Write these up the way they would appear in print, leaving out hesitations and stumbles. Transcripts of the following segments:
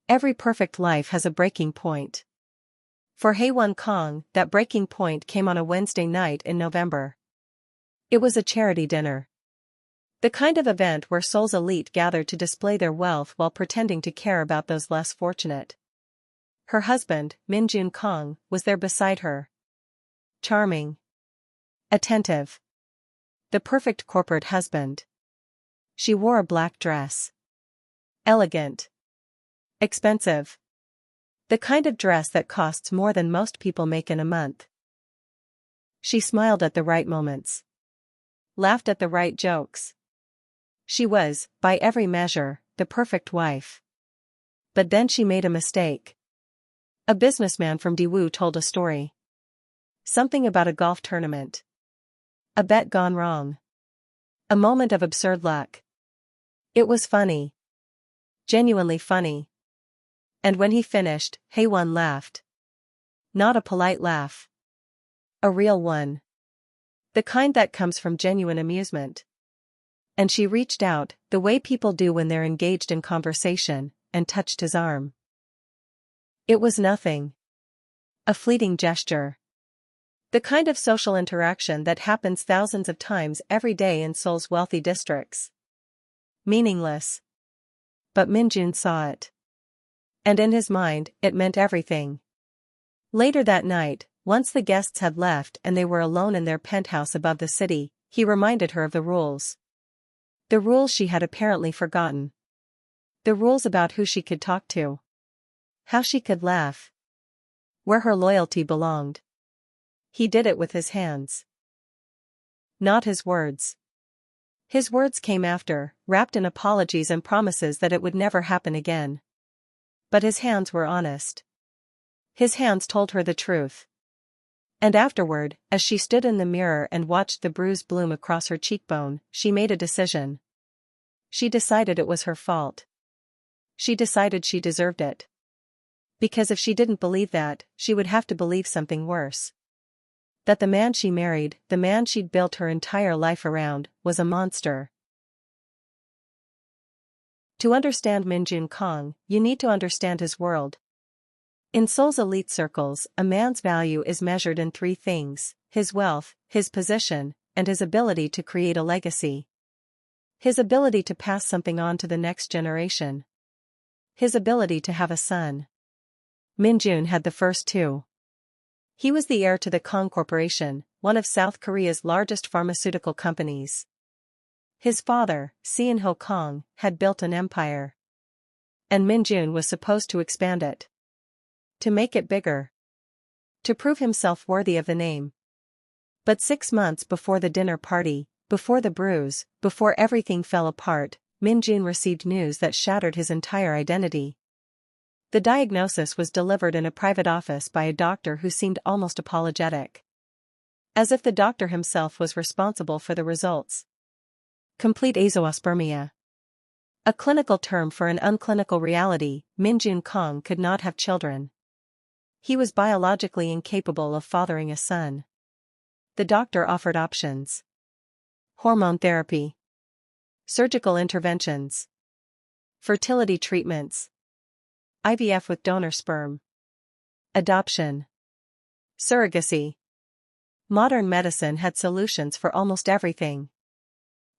Every perfect life has a breaking point. For HAE-WON Kang, that breaking point came on a Wednesday night in November. It was a charity dinner. The kind of event where Seoul's elite gathered to display their wealth while pretending to care about those less fortunate. Her husband, MIN-JUN Kang, was there beside her. Charming. Attentive. The perfect corporate husband. She wore a black dress. Elegant. Expensive. The kind of dress that costs more than most people make in a month. She smiled at the right moments. Laughed at the right jokes. She was, by every measure, the perfect wife. But then she made a mistake. A businessman from Daewoo told a story. Something about a golf tournament. A bet gone wrong. A moment of absurd luck. It was funny. Genuinely funny. And when he finished, HAE-WON laughed. Not a polite laugh. A real one. The kind that comes from genuine amusement. And she reached out, the way people do when they're engaged in conversation, and touched his arm. It was nothing. A fleeting gesture. The kind of social interaction that happens thousands of times every day in Seoul's wealthy districts. Meaningless. But MIN-JUN saw it. And in his mind, it meant everything. Later that night, once the guests had left and they were alone in their penthouse above the city, he reminded her of the rules. The rules she had apparently forgotten. The rules about who she could talk to. How she could laugh. Where her loyalty belonged. He did it with his hands. Not his words. His words came after, wrapped in apologies and promises that it would never happen again. But his hands were honest. His hands told her the truth. And afterward, as she stood in the mirror and watched the bruise bloom across her cheekbone, she made a decision. She decided it was her fault. She decided she deserved it. Because if she didn't believe that, she would have to believe something worse. That the man she married, the man she'd built her entire life around, was a monster. To understand MIN-JUN Kang, you need to understand his world. In Seoul's elite circles, a man's value is measured in three things: his wealth, his position, and his ability to create a legacy. His ability to pass something on to the next generation. His ability to have a son. MIN-JUN had the first two. He was the heir to the Kang Corporation, one of South Korea's largest pharmaceutical companies. His father, Seoul Kang, had built an empire. And MIN-JUN was supposed to expand it. To make it bigger. To prove himself worthy of the name. But 6 months before the dinner party, before the bruise, before everything fell apart, MIN-JUN received news that shattered his entire identity. The diagnosis was delivered in a private office by a doctor who seemed almost apologetic. As if the doctor himself was responsible for the results. Complete azoospermia. A clinical term for an unclinical reality. MIN-JUN Kang could not have children. He was biologically incapable of fathering a son. The doctor offered options. Hormone therapy. Surgical interventions. Fertility treatments. IVF with donor sperm. Adoption. Surrogacy. Modern medicine had solutions for almost everything.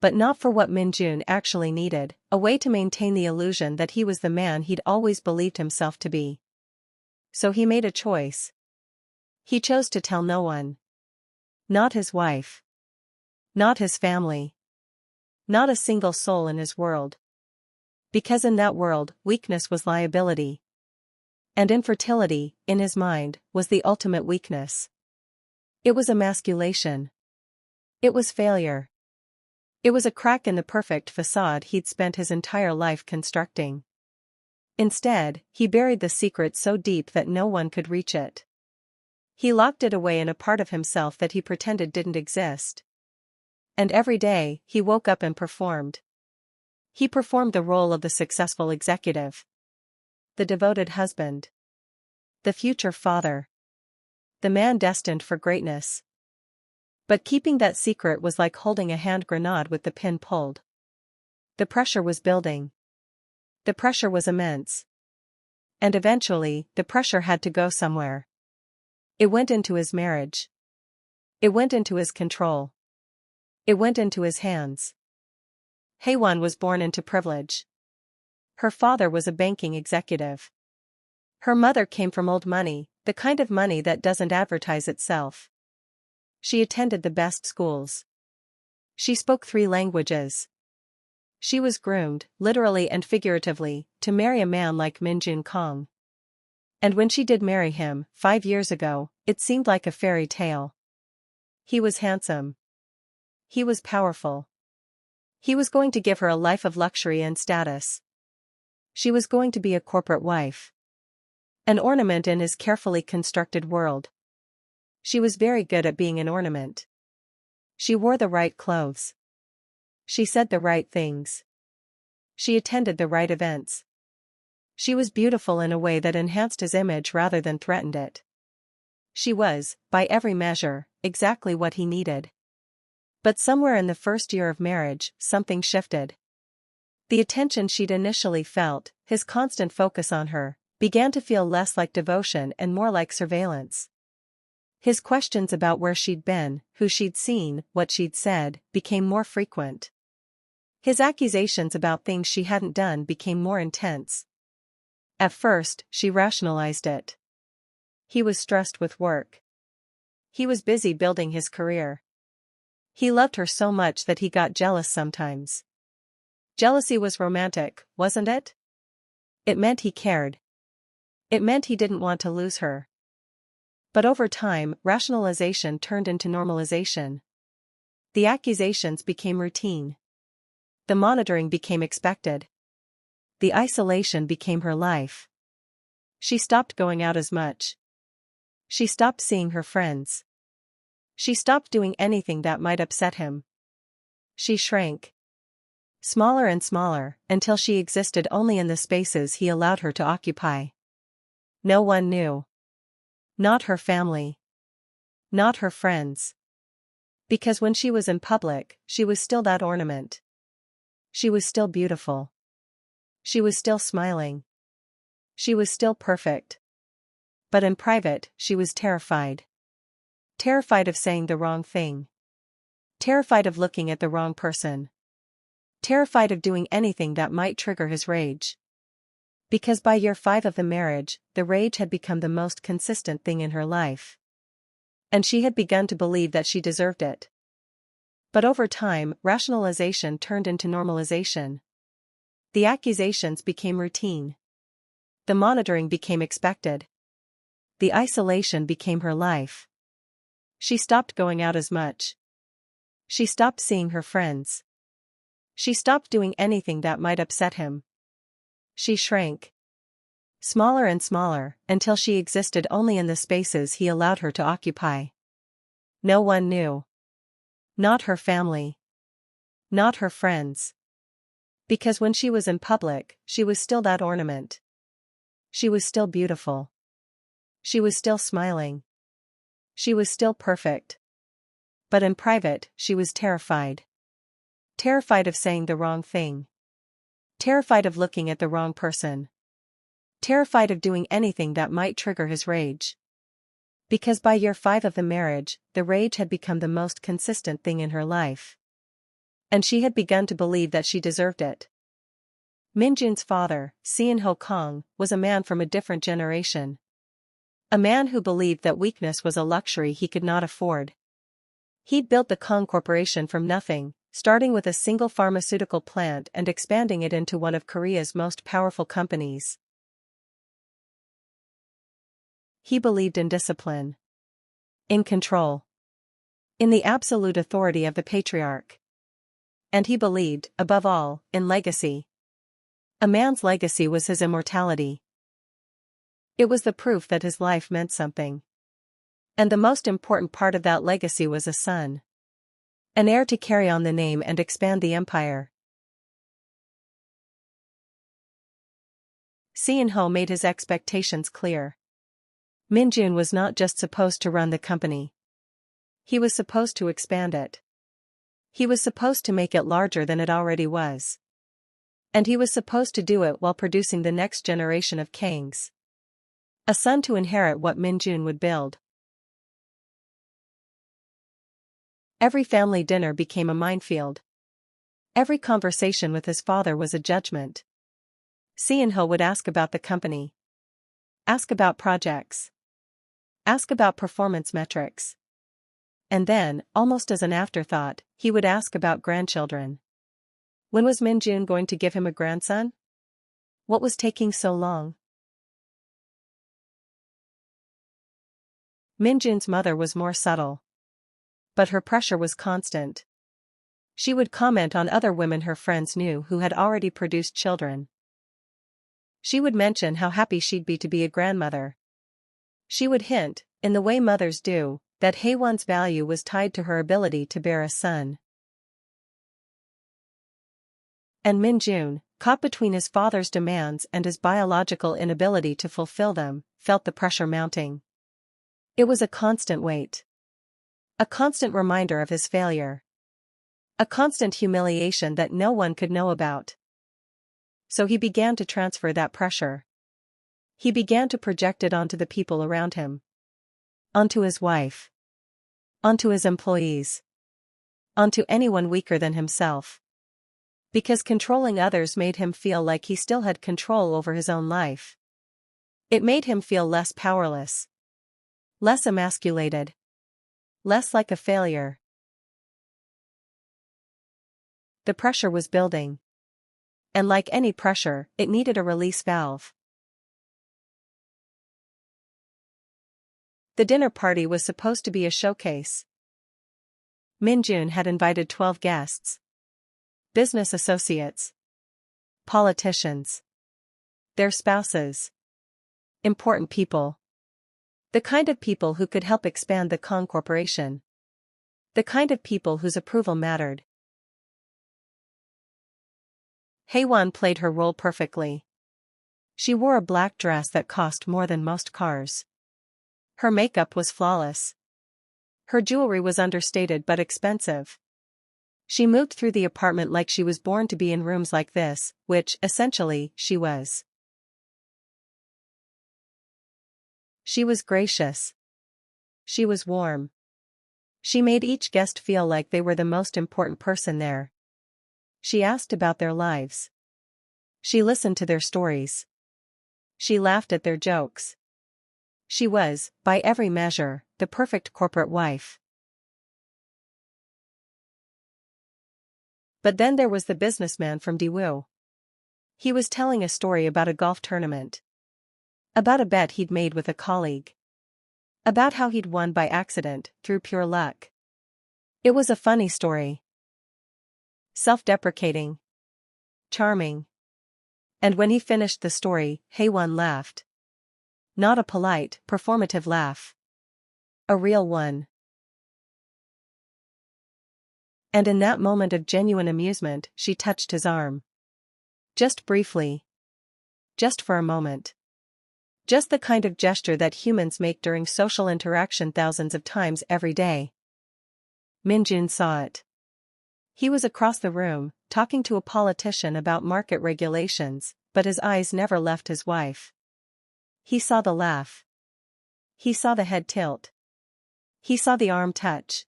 But not for what MIN-JUN actually needed, a way to maintain the illusion that he was the man he'd always believed himself to be. So he made a choice. He chose to tell no one. Not his wife. Not his family. Not a single soul in his world. Because in that world, weakness was liability. And infertility, in his mind, was the ultimate weakness. It was emasculation. It was failure. It was a crack in the perfect facade he'd spent his entire life constructing. Instead, he buried the secret so deep that no one could reach it. He locked it away in a part of himself that he pretended didn't exist. And every day, he woke up and performed. He performed the role of the successful executive. The devoted husband. The future father. The man destined for greatness. But keeping that secret was like holding a hand grenade with the pin pulled. The pressure was building. The pressure was immense. And eventually, the pressure had to go somewhere. It went into his marriage. It went into his control. It went into his hands. HAE-WON was born into privilege. Her father was a banking executive. Her mother came from old money, the kind of money that doesn't advertise itself. She attended the best schools. She spoke 3 languages. She was groomed, literally and figuratively, to marry a man like MIN-JUN Kang. And when she did marry him, 5 years ago, it seemed like a fairy tale. He was handsome. He was powerful. He was going to give her a life of luxury and status. She was going to be a corporate wife. An ornament in his carefully constructed world. She was very good at being an ornament. She wore the right clothes. She said the right things. She attended the right events. She was beautiful in a way that enhanced his image rather than threatened it. She was, by every measure, exactly what he needed. But somewhere in the first year of marriage, something shifted. The attention she'd initially felt, his constant focus on her, began to feel less like devotion and more like surveillance. His questions about where she'd been, who she'd seen, what she'd said, became more frequent. His accusations about things she hadn't done became more intense. At first, she rationalized it. He was stressed with work. He was busy building his career. He loved her so much that he got jealous sometimes. Jealousy was romantic, wasn't it? It meant he cared. It meant he didn't want to lose her. But over time, rationalization turned into normalization. The accusations became routine. The monitoring became expected. The isolation became her life. She stopped going out as much. She stopped seeing her friends. She stopped doing anything that might upset him. She shrank. Smaller and smaller, until she existed only in the spaces he allowed her to occupy. No one knew. Not her family. Not her friends. Because when she was in public, she was still that ornament. She was still beautiful. She was still smiling. She was still perfect. But in private, she was terrified. Terrified of saying the wrong thing. Terrified of looking at the wrong person. Terrified of doing anything that might trigger his rage. Because by year 5 of the marriage, the rage had become the most consistent thing in her life. And she had begun to believe that she deserved it. But over time, rationalization turned into normalization. The accusations became routine. The monitoring became expected. The isolation became her life. She stopped going out as much. She stopped seeing her friends. She stopped doing anything that might upset him. She shrank. Smaller and smaller, until she existed only in the spaces he allowed her to occupy. No one knew. Not her family. Not her friends. Because when she was in public, she was still that ornament. She was still beautiful. She was still smiling. She was still perfect. But in private, she was terrified. Terrified of saying the wrong thing. Terrified of looking at the wrong person. Terrified of doing anything that might trigger his rage. Because by year 5 of the marriage, the rage had become the most consistent thing in her life. And she had begun to believe that she deserved it. Min-Jun's father, Seoul Kang, was a man from a different generation. A man who believed that weakness was a luxury he could not afford. He'd built the Kang Corporation from nothing, starting with a single pharmaceutical plant and expanding it into one of Korea's most powerful companies. He believed in discipline. In control. In the absolute authority of the patriarch. And he believed, above all, in legacy. A man's legacy was his immortality. It was the proof that his life meant something. And the most important part of that legacy was a son. An heir to carry on the name and expand the empire. Seoul made his expectations clear. Min-Jun was not just supposed to run the company. He was supposed to expand it. He was supposed to make it larger than it already was. And he was supposed to do it while producing the next generation of Kangs. A son to inherit what MIN-JUN would build. Every family dinner became a minefield. Every conversation with his father was a judgment. Seon-ho would ask about the company. Ask about projects. Ask about performance metrics. And then, almost as an afterthought, he would ask about grandchildren. When was MIN-JUN going to give him a grandson? What was taking so long? MIN-JUN's mother was more subtle. But her pressure was constant. She would comment on other women her friends knew who had already produced children. She would mention how happy she'd be to be a grandmother. She would hint, in the way mothers do, that HAE-WON's value was tied to her ability to bear a son. And MIN-JUN, caught between his father's demands and his biological inability to fulfill them, felt the pressure mounting. It was a constant weight. A constant reminder of his failure. A constant humiliation that no one could know about. So he began to transfer that pressure. He began to project it onto the people around him. Onto his wife. Onto his employees. Onto anyone weaker than himself. Because controlling others made him feel like he still had control over his own life. It made him feel less powerless. Less emasculated. Less like a failure. The pressure was building. And like any pressure, it needed a release valve. The dinner party was supposed to be a showcase. MIN-JUN had invited 12 guests. Business associates. Politicians. Their spouses. Important people. The kind of people who could help expand the Kang Corporation. The kind of people whose approval mattered. HAE-WON played her role perfectly. She wore a black dress that cost more than most cars. Her makeup was flawless. Her jewelry was understated but expensive. She moved through the apartment like she was born to be in rooms like this, which, essentially, she was. She was gracious. She was warm. She made each guest feel like they were the most important person there. She asked about their lives. She listened to their stories. She laughed at their jokes. She was, by every measure, the perfect corporate wife. But then there was the businessman from Daewoo. He was telling a story about a golf tournament. About a bet he'd made with a colleague. About how he'd won by accident, through pure luck. It was a funny story. Self-deprecating. Charming. And when he finished the story, HAE-WON laughed. Not a polite, performative laugh. A real one. And in that moment of genuine amusement, she touched his arm. Just briefly. Just for a moment. Just the kind of gesture that humans make during social interaction thousands of times every day. MIN-JUN saw it. He was across the room, talking to a politician about market regulations, but his eyes never left his wife. He saw the laugh. He saw the head tilt. He saw the arm touch.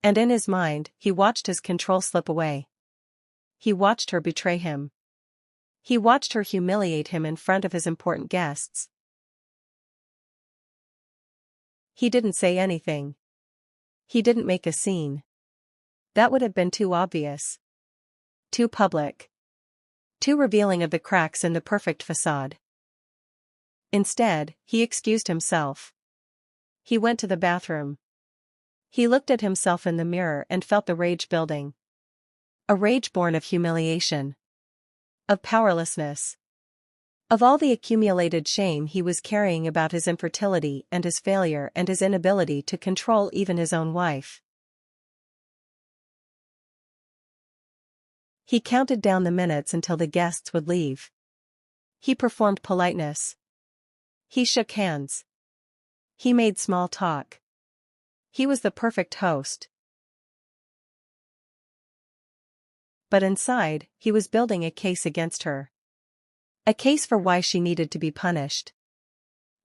And in his mind, he watched his control slip away. He watched her betray him. He watched her humiliate him in front of his important guests. He didn't say anything. He didn't make a scene. That would have been too obvious. Too public. Too revealing of the cracks in the perfect facade. Instead, he excused himself. He went to the bathroom. He looked at himself in the mirror and felt the rage building. A rage born of humiliation. Of powerlessness. Of all the accumulated shame he was carrying about his infertility and his failure and his inability to control even his own wife. He counted down the minutes until the guests would leave. He performed politeness. He shook hands. He made small talk. He was the perfect host. but inside, he was building a case against her. A case for why she needed to be punished.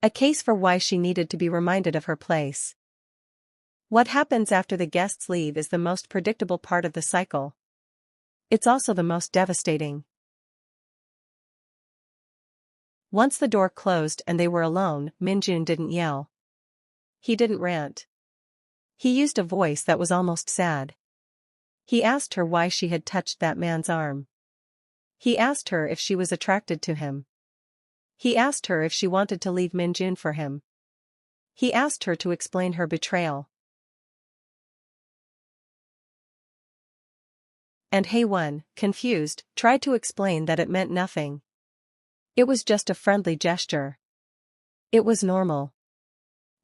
A case for why she needed to be reminded of her place. What happens after the guests leave is the most predictable part of the cycle. It's also the most devastating. Once the door closed and they were alone, Min-Jun didn't yell. He didn't rant. He used a voice that was almost sad. He asked her why she had touched that man's arm. He asked her if she was attracted to him. He asked her if she wanted to leave Min-Jun for him. He asked her to explain her betrayal. And HAE-WON, confused, tried to explain that it meant nothing. It was just a friendly gesture. It was normal.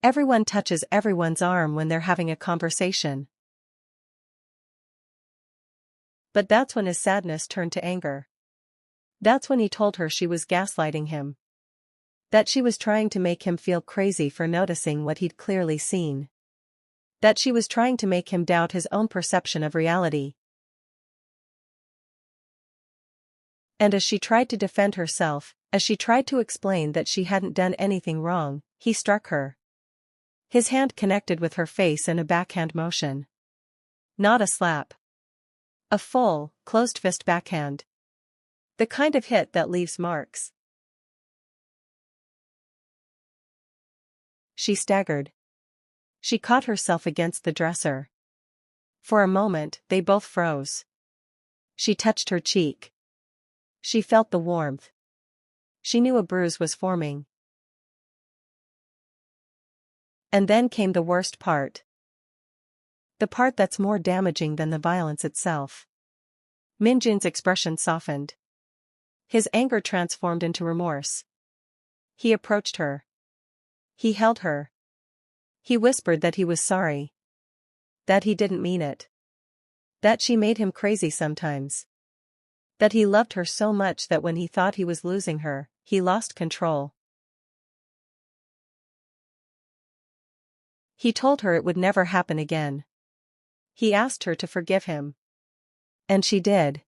Everyone touches everyone's arm when they're having a conversation. But that's when his sadness turned to anger. That's when he told her she was gaslighting him. That she was trying to make him feel crazy for noticing what he'd clearly seen. That she was trying to make him doubt his own perception of reality. And as she tried to defend herself, as she tried to explain that she hadn't done anything wrong, he struck her. His hand connected with her face in a backhand motion. Not a slap. A full, closed-fist backhand. The kind of hit that leaves marks. She staggered. She caught herself against the dresser. For a moment, they both froze. She touched her cheek. She felt the warmth. She knew a bruise was forming. And then came the worst part. The part that's more damaging than the violence itself. Min-Jun's expression softened. His anger transformed into remorse. He approached her. He held her. He whispered that he was sorry. That he didn't mean it. That she made him crazy sometimes. That he loved her so much that when he thought he was losing her, he lost control. He told her it would never happen again. He asked her to forgive him. And she did.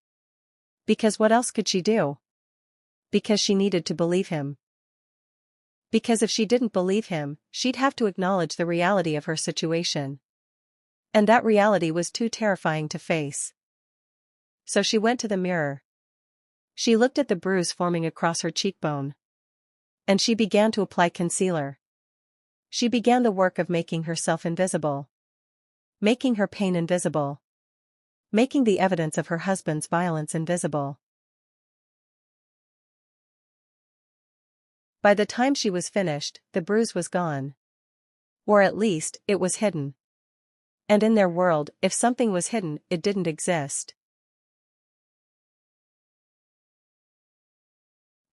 Because what else could she do? Because she needed to believe him. Because if she didn't believe him, she'd have to acknowledge the reality of her situation. And that reality was too terrifying to face. So she went to the mirror. She looked at the bruise forming across her cheekbone. And she began to apply concealer. She began the work of making herself invisible. Making her pain invisible. Making the evidence of her husband's violence invisible. By the time she was finished, the bruise was gone. Or at least, it was hidden. And in their world, if something was hidden, it didn't exist.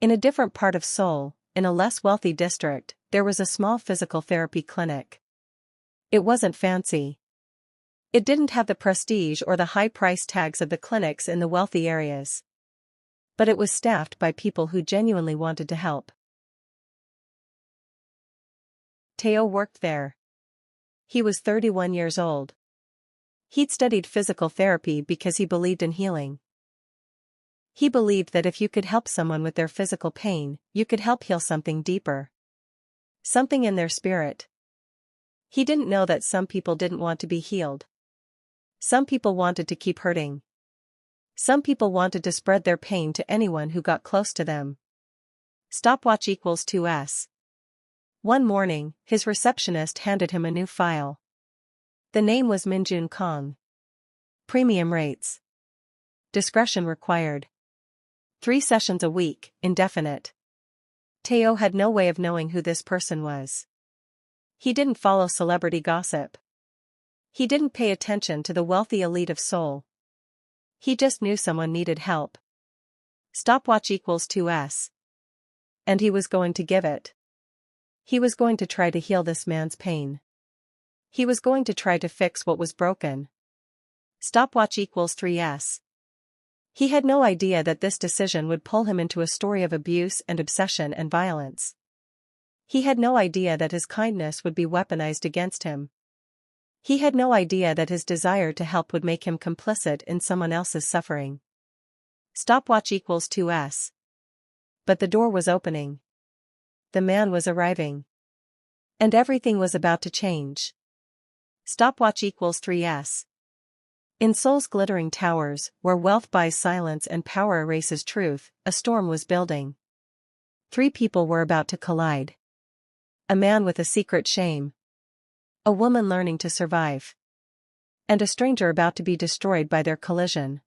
In a different part of Seoul, in a less wealthy district, there was a small physical therapy clinic. It wasn't fancy. It didn't have the prestige or the high price tags of the clinics in the wealthy areas. But it was staffed by people who genuinely wanted to help. TAE-OH worked there. He was 31 years old. He'd studied physical therapy because he believed in healing. He believed that if you could help someone with their physical pain, you could help heal something deeper. Something in their spirit. He didn't know that some people didn't want to be healed. Some people wanted to keep hurting. Some people wanted to spread their pain to anyone who got close to them. Stopwatch equals 2S. One morning, his receptionist handed him a new file. The name was MIN-JUN Kang. Premium rates. Discretion required. 3 sessions a week, indefinite. TAE-OH had no way of knowing who this person was. He didn't follow celebrity gossip. He didn't pay attention to the wealthy elite of Seoul. He just knew someone needed help. Stopwatch equals 2S. And he was going to give it. He was going to try to heal this man's pain. He was going to try to fix what was broken. Stopwatch equals 3S. He had no idea that this decision would pull him into a story of abuse and obsession and violence. He had no idea that his kindness would be weaponized against him. He had no idea that his desire to help would make him complicit in someone else's suffering. Stopwatch equals 2s. But the door was opening. The man was arriving. And everything was about to change. Stopwatch equals 3s. In Seoul's glittering towers, where wealth buys silence and power erases truth, a storm was building. 3 people were about to collide. A man with a secret shame. A woman learning to survive. And a stranger about to be destroyed by their collision.